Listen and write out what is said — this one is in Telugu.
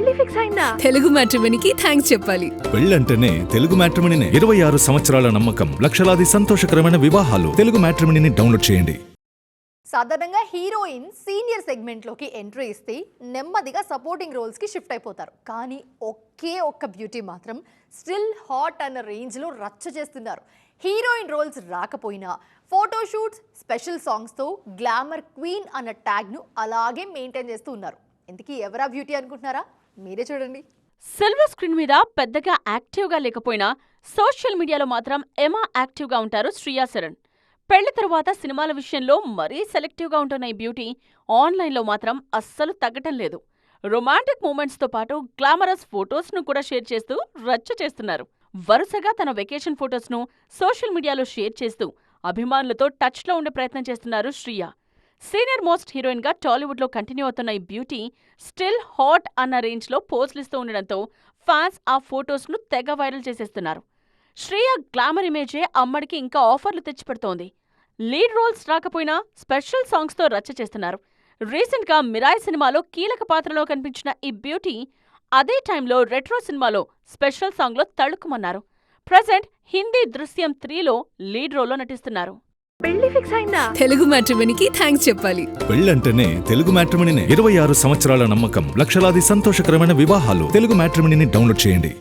పెళ్లి ఫిక్స్ అయిందా? తెలుగు మ్యాట్రిమోనీకి థ్యాంక్స్ చెప్పాలి. పెళ్ళంటేనే తెలుగు మ్యాట్రిమోనీనే. 26 సంవత్సరాల నమ్మకం, లక్షలాది సంతోషకరమైన వివాహాలు. తెలుగు మ్యాట్రిమోనీని డౌన్లోడ్ చేయండి. సాధారణంగా హీరోయిన్ సీనియర్ సెగ్మెంట్లోకి ఎంట్రీ ఇస్తే నెమ్మదిగా సపోర్టింగ్ రోల్స్కి షిఫ్ట్ అయిపోతారు. కానీ ఒకే ఒక్క బ్యూటీ మాత్రం స్టిల్ హాట్ అన్న రేంజ్లో రచ్చ చేస్తున్నారు. హీరోయిన్ రోల్స్ రాకపోయినా ఫోటోషూట్స్, స్పెషల్ సాంగ్స్తో గ్లామర్ క్వీన్ అన్న ట్యాగ్ను అలాగే మెయింటైన్ చేస్తూ ఉన్నారు. ఇంతకీ ఎవరా బ్యూటీ అనుకుంటున్నారా? మీరే చూడండి. సిల్వర్ స్క్రీన్ మీద పెద్దగా యాక్టివ్గా లేకపోయినా సోషల్ మీడియాలో మాత్రం యాక్టివ్గా ఉంటారు శ్రియా సరన్. పెళ్లి తరువాత సినిమాల విషయంలో మరీ సెలెక్టివ్గా ఉంటున్న ఈ బ్యూటీ ఆన్లైన్లో మాత్రం అస్సలు తగ్గటం లేదు. రొమాంటిక్ మూమెంట్స్తో పాటు గ్లామరస్ ఫొటోస్ను కూడా షేర్ చేస్తూ రచ్చ చేస్తున్నారు. వరుసగా తన వెకేషన్ ఫొటోస్ను సోషల్ మీడియాలో షేర్ చేస్తూ అభిమానులతో టచ్లో ఉండే ప్రయత్నం చేస్తున్నారు శ్రియా. సీనియర్ మోస్ట్ హీరోయిన్గా టాలీవుడ్లో కంటిన్యూ అవుతున్న ఈ బ్యూటీ స్టిల్ హాట్ అన్న రేంజ్లో పోస్టులిస్తూ ఉండడంతో ఫ్యాన్స్ ఆ ఫొటోస్ను తెగ వైరల్ చేసేస్తున్నారు. శ్రియా గ్లామర్ ఇమేజే అమ్మడికి ఇంకా ఆఫర్లు తెచ్చిపెడుతోంది. లీడ్ రోల్స్ రాకపోయినా స్పెషల్ సాంగ్స్తో రచ్చ చేస్తున్నారు. రీసెంట్గా మిరాయ్ సినిమాలో కీలక పాత్రలో కనిపించిన ఈ బ్యూటీ అదే టైంలో రెట్రో సినిమాలో స్పెషల్ సాంగ్లో తళుక్కుమన్నారు. ప్రెజెంట్ హిందీ దృశ్యం 3లో లీడ్ రోల్లో నటిస్తున్నారు. పెళ్లి ఫిక్స్ అయిందా? తెలుగు మ్యాట్రిమోనీకి థ్యాంక్స్ చెప్పాలి. పెళ్ళంటేనే తెలుగు మ్యాట్రిమోనీనే. 26 సంవత్సరాల నమ్మకం, లక్షలాది సంతోషకరమైన వివాహాలు. తెలుగు మ్యాట్రిమోనీని డౌన్లోడ్ చేయండి.